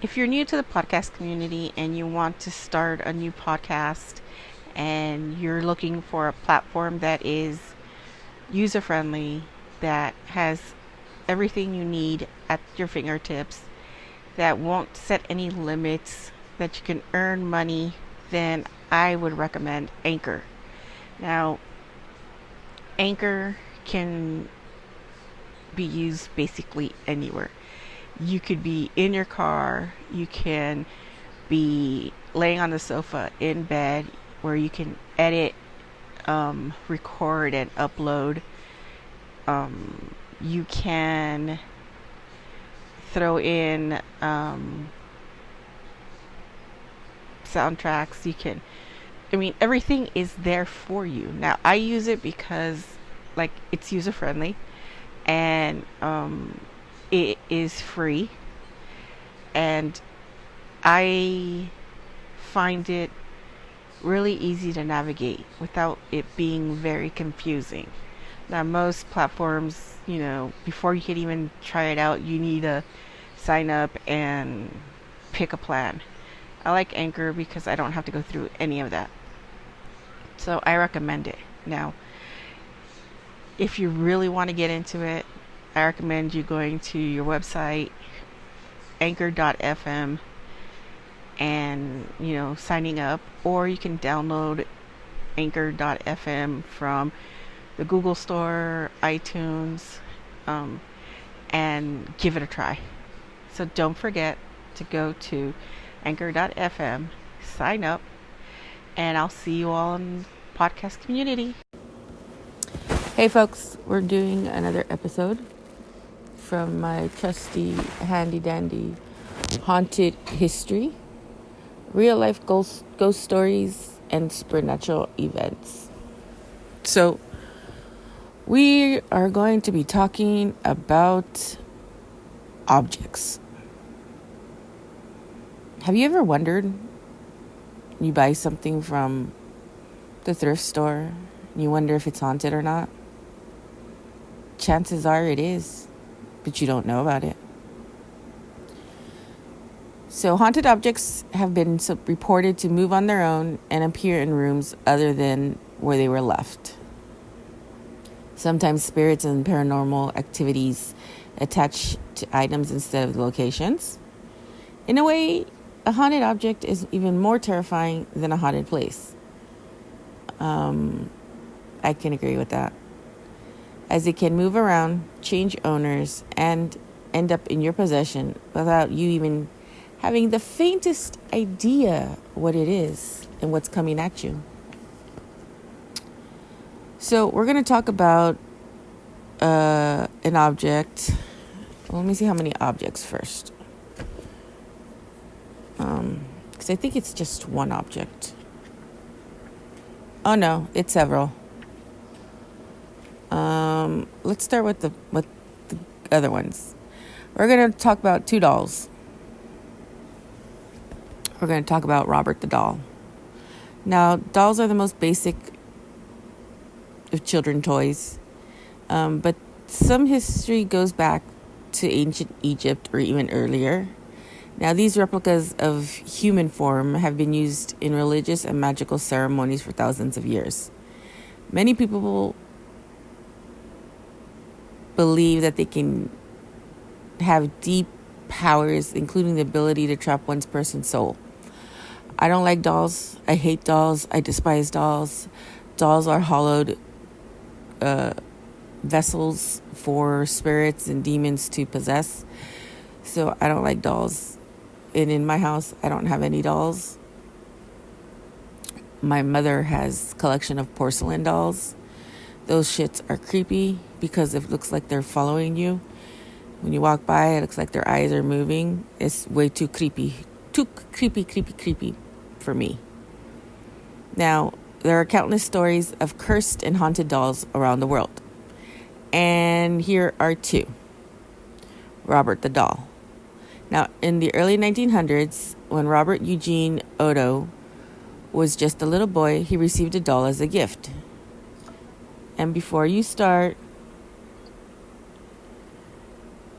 If you're new to the podcast community and you want to start a new podcast and you're looking for a platform that is user friendly, that has everything you need at your fingertips, that won't set any limits, that you can earn money, then I would recommend Anchor. Now, Anchor can be used basically anywhere. You could be in your car, you can be laying on the sofa in bed where you can edit, record, and upload. You can throw in soundtracks. Everything is there for you. Now, I use it because, it's user friendly and it is free, and I find it really easy to navigate without it being very confusing. Now, most platforms, before you can even try it out, you need to sign up and pick a plan. I like Anchor because I don't have to go through any of that. So I recommend it. Now, if you really want to get into it, I recommend you going to your website, anchor.fm, and, signing up. Or you can download anchor.fm from the Google Store, iTunes, and give it a try. So don't forget to go to anchor.fm, sign up, and I'll see you all in the podcast community. Hey folks, we're doing another episode from my trusty handy dandy haunted history, real life ghost stories, and supernatural events. So we are going to be talking about objects. Have you ever wondered, you buy something from the thrift store and you wonder if it's haunted or not? Chances are it is, but you don't know about it. So haunted objects have been reported to move on their own and appear in rooms other than where they were left. Sometimes spirits and paranormal activities attach to items instead of locations. In a way, a haunted object is even more terrifying than a haunted place. I can agree with that, as it can move around, change owners, and end up in your possession without you even having the faintest idea what it is and what's coming at you. So we're going to talk about an object. Let me see how many objects first. Because I think it's just one object. Oh no, it's several. Let's start with the other ones. We're going to talk about 2 dolls. We're going to talk about Robert the doll. Now, dolls are the most basic of children toys, but some history goes back to ancient Egypt or even earlier. Now, these replicas of human form have been used in religious and magical ceremonies for thousands of years. Many people believe that they can have deep powers, including the ability to trap one's person's soul. I don't like dolls. I hate dolls. I despise dolls. Dolls are hollowed vessels for spirits and demons to possess. So I don't like dolls. And in my house, I don't have any dolls. My mother has a collection of porcelain dolls. Those shits are creepy because it looks like they're following you. When you walk by, it looks like their eyes are moving. It's way too creepy. Too creepy for me. Now, there are countless stories of cursed and haunted dolls around the world. And here are 2. Robert the doll. Now, in the early 1900s, when Robert Eugene Otto was just a little boy, he received a doll as a gift. And before you start,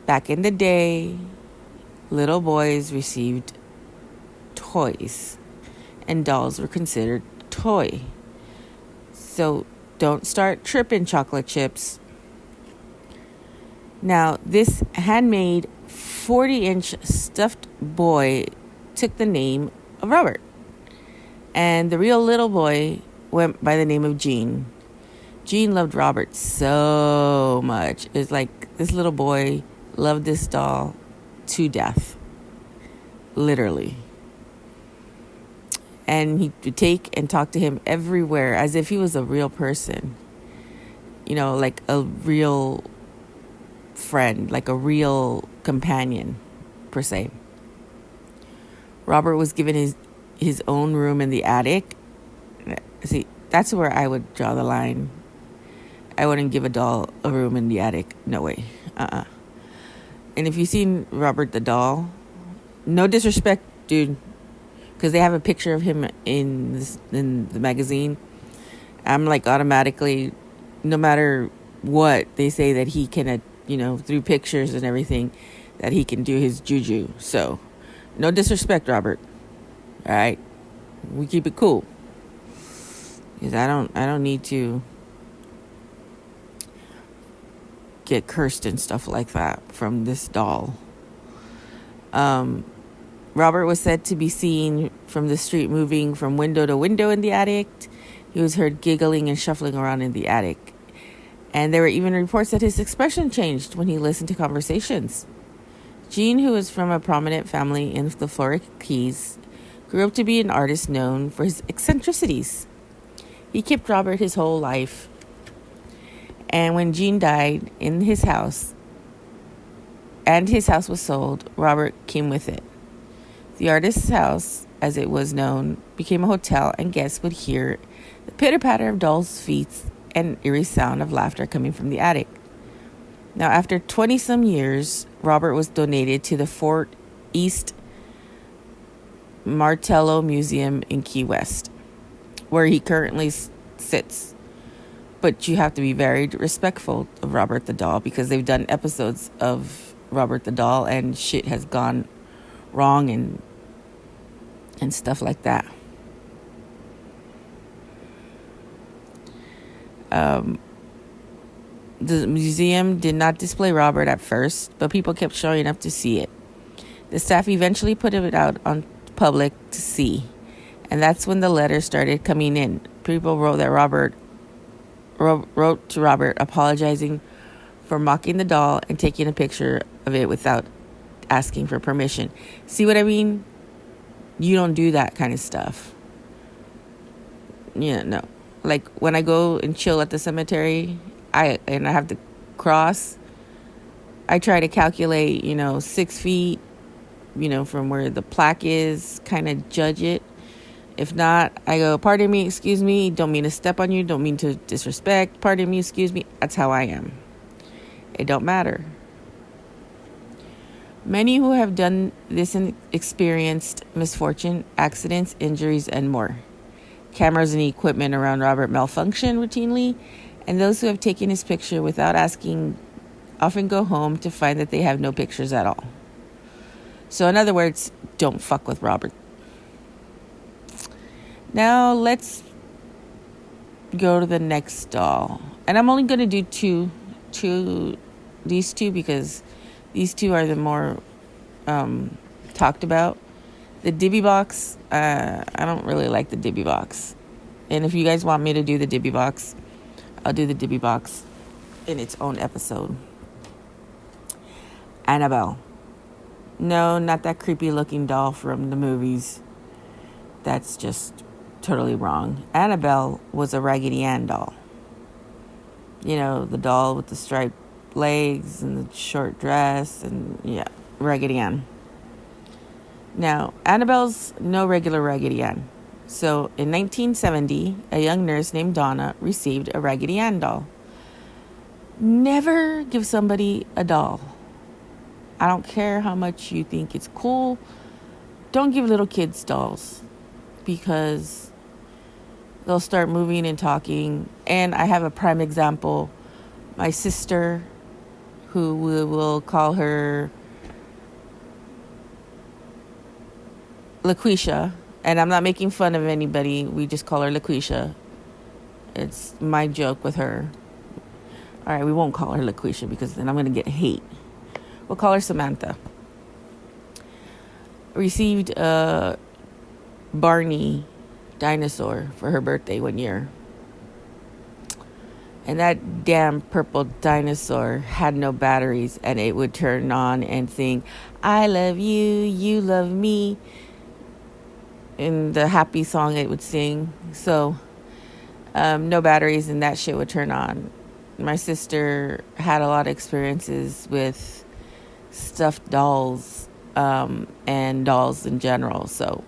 back in the day, little boys received toys, and dolls were considered toy. So don't start tripping, chocolate chips. Now, this handmade 40-inch stuffed boy took the name of Robert, and the real little boy went by the name of Gene. Gene loved Robert so much. It's like this little boy loved this doll to death, literally. And he would take and talk to him everywhere as if he was a real person, like a real friend, like a real companion, per se. Robert was given his own room in the attic. See, that's where I would draw the line. I wouldn't give a doll a room in the attic. No way. And if you've seen Robert the doll, no disrespect, dude, because they have a picture of him in the magazine. I'm like automatically, no matter what they say, that he can, through pictures and everything, that he can do his juju. So, no disrespect, Robert. All right, we keep it cool, because I don't need to get cursed and stuff like that from this doll. Robert was said to be seen from the street moving from window to window in the attic. He was heard giggling and shuffling around in the attic. And there were even reports that his expression changed when he listened to conversations. Gene, who was from a prominent family in the Florida Keys, grew up to be an artist known for his eccentricities. He kept Robert his whole life. And when Gene died in his house, and his house was sold, Robert came with it. The artist's house, as it was known, became a hotel, and guests would hear the pitter-patter of dolls' feet and eerie sound of laughter coming from the attic. Now, after 20-some years, Robert was donated to the Fort East Martello Museum in Key West, where he currently sits. But you have to be very respectful of Robert the doll, because they've done episodes of Robert the doll and shit has gone wrong and stuff like that. The museum did not display Robert at first, but people kept showing up to see it. The staff eventually put it out on public to see, and that's when the letters started coming in. People wrote to Robert apologizing for mocking the doll and taking a picture of it without asking for permission. See what I mean? You don't do that kind of stuff. No. Like when I go and chill at the cemetery, I have to cross, I try to calculate, 6 feet, from where the plaque is, kind of judge it. If not, I go, pardon me, excuse me, don't mean to step on you, don't mean to disrespect, pardon me, excuse me. That's how I am. It don't matter. Many who have done this and experienced misfortune, accidents, injuries, and more. Cameras and equipment around Robert malfunction routinely, and those who have taken his picture without asking often go home to find that they have no pictures at all. So in other words, don't fuck with Robert. Now let's go to the next doll. And I'm only going to do these two because these two are the more talked about. The Dibby box, I don't really like the Dibby box. And if you guys want me to do the Dibby box, I'll do the Dibby box in its own episode. Annabell. No, not that creepy looking doll from the movies. That's just totally wrong. Annabell was a Raggedy Ann doll. The doll with the striped legs and the short dress, and Raggedy Ann. Now, Annabell's no regular Raggedy Ann. So, in 1970, a young nurse named Donna received a Raggedy Ann doll. Never give somebody a doll. I don't care how much you think it's cool. Don't give little kids dolls, because they'll start moving and talking. And I have a prime example. My sister, who we will call her LaQuisha, and I'm not making fun of anybody. We just call her LaQuisha. It's my joke with her. All right, we won't call her LaQuisha because then I'm going to get hate. We'll call her Samantha. Received a Barney dinosaur for her birthday one year. And that damn purple dinosaur had no batteries, and it would turn on and sing, I love you, you love me. In the happy song it would sing. So, no batteries, and that shit would turn on. My sister had a lot of experiences with stuffed dolls, and dolls in general. So,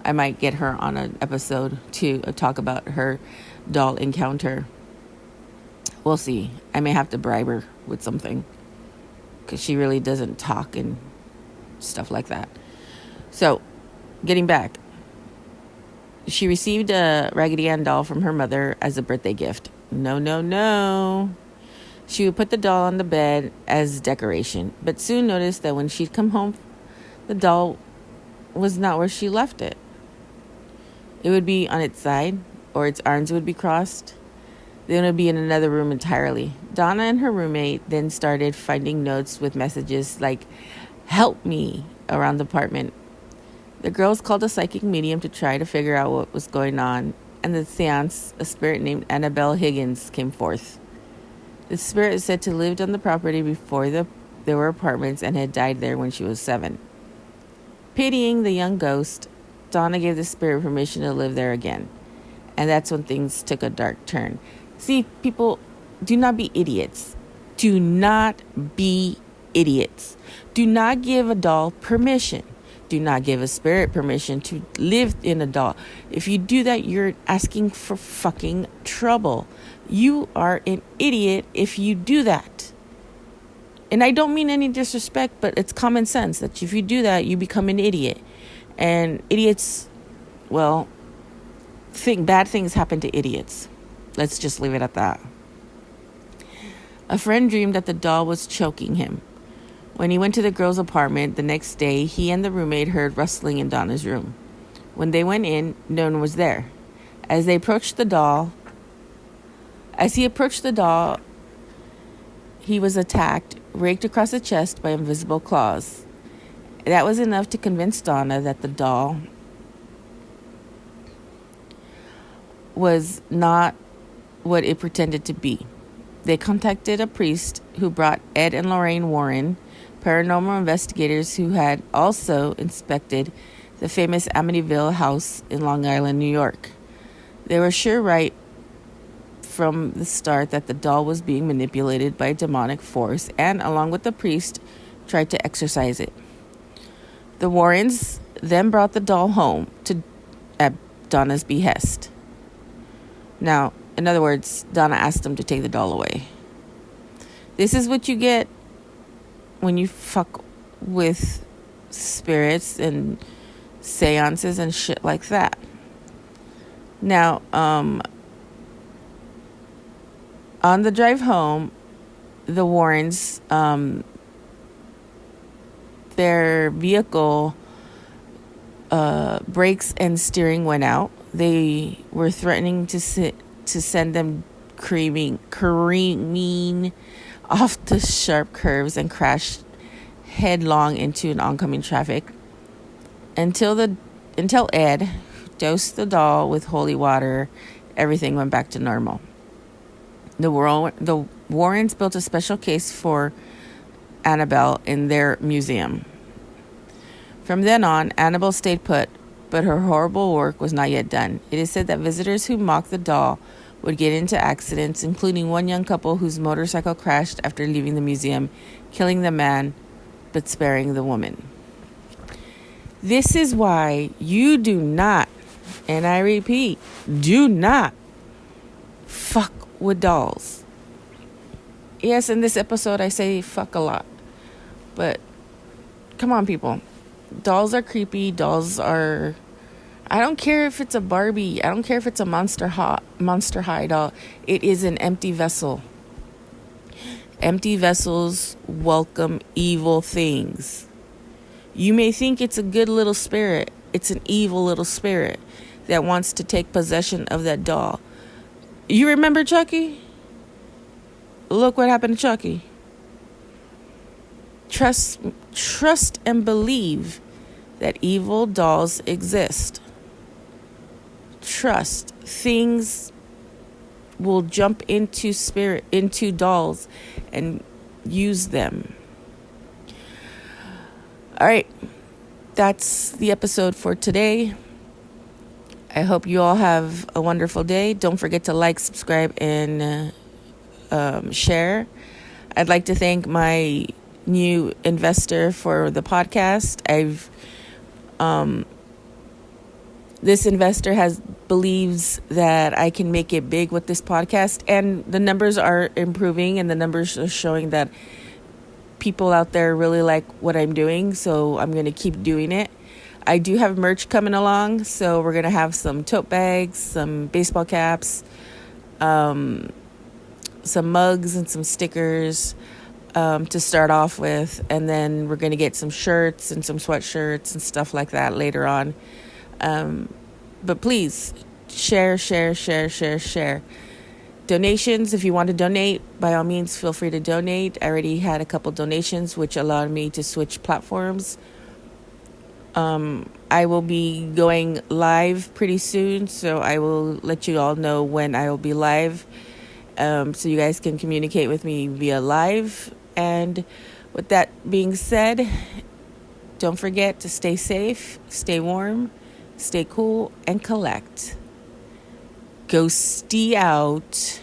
I might get her on an episode to talk about her doll encounter. We'll see. I may have to bribe her with something because she really doesn't talk and stuff like that. So, getting back. She received a Raggedy Ann doll from her mother as a birthday gift. No. She would put the doll on the bed as decoration, but soon noticed that when she'd come home, the doll was not where she left it. It would be on its side, or its arms would be crossed. Then it would be in another room entirely. Donna and her roommate then started finding notes with messages like, help me, around the apartment. The girls called a psychic medium to try to figure out what was going on, and the seance, a spirit named Annabell Higgins, came forth. The spirit is said to have lived on the property before there were apartments and had died there when she was 7. Pitying the young ghost, Donna gave the spirit permission to live there again. And that's when things took a dark turn. See, people, do not be idiots. Do not be idiots. Do not give a doll permission. Do not give a spirit permission to live in a doll. If you do that, you're asking for fucking trouble. You are an idiot if you do that. And I don't mean any disrespect, but it's common sense that if you do that, you become an idiot. And idiots, well, bad things happen to idiots. Let's just leave it at that. A friend dreamed that the doll was choking him. When he went to the girl's apartment the next day, he and the roommate heard rustling in Donna's room. When they went in, no one was there. As he approached the doll, he was attacked, raked across the chest by invisible claws. That was enough to convince Donna that the doll was not what it pretended to be. They contacted a priest who brought Ed and Lorraine Warren, paranormal investigators who had also inspected the famous Amityville house in Long Island, New York. They were sure right from the start that the doll was being manipulated by a demonic force and, along with the priest, tried to exorcise it. The Warrens then brought the doll home at Donna's behest. Now, in other words, Donna asked them to take the doll away. This is what you get when you fuck with spirits and seances and shit like that. Now, on the drive home, the Warrens, their vehicle brakes and steering went out. They were threatening to send them careening off the sharp curves and crash headlong into an oncoming traffic until Ed dosed the doll with holy water. Everything went back to normal. The Warrens built a special case for Annabelle in their museum. From then on, Annabelle stayed put, but her horrible work was not yet done. It is said that visitors who mocked the doll would get into accidents, including one young couple whose motorcycle crashed after leaving the museum, killing the man but sparing the woman. This is why you do not, and I repeat, do not fuck with dolls. Yes, in this episode I say fuck a lot, but come on, people. Dolls are creepy. Dolls are... I don't care if it's a Barbie. I don't care if it's a Monster High doll. It is an empty vessel. Empty vessels welcome evil things. You may think it's a good little spirit, it's an evil little spirit that wants to take possession of that doll. You remember Chucky? Look what happened to Chucky. Trust and believe that evil dolls exist. Trust. Things will jump into dolls and use them. All right. That's the episode for today. I hope you all have a wonderful day. Don't forget to like, subscribe, and share. I'd like to thank my new investor for the podcast. This investor believes that I can make it big with this podcast, and the numbers are improving, and the numbers are showing that people out there really like what I'm doing, so I'm going to keep doing it. I do have merch coming along, so we're going to have some tote bags, some baseball caps, some mugs and some stickers to start off with, and then we're going to get some shirts and some sweatshirts and stuff like that later on. But please share. Donations, if you want to donate, by all means, feel free to donate. I already had a couple donations, which allowed me to switch platforms. I will be going live pretty soon, so I will let you all know when I will be live, so you guys can communicate with me via live. And with that being said, don't forget to stay safe, stay warm, stay cool, and collect. Ghosty out.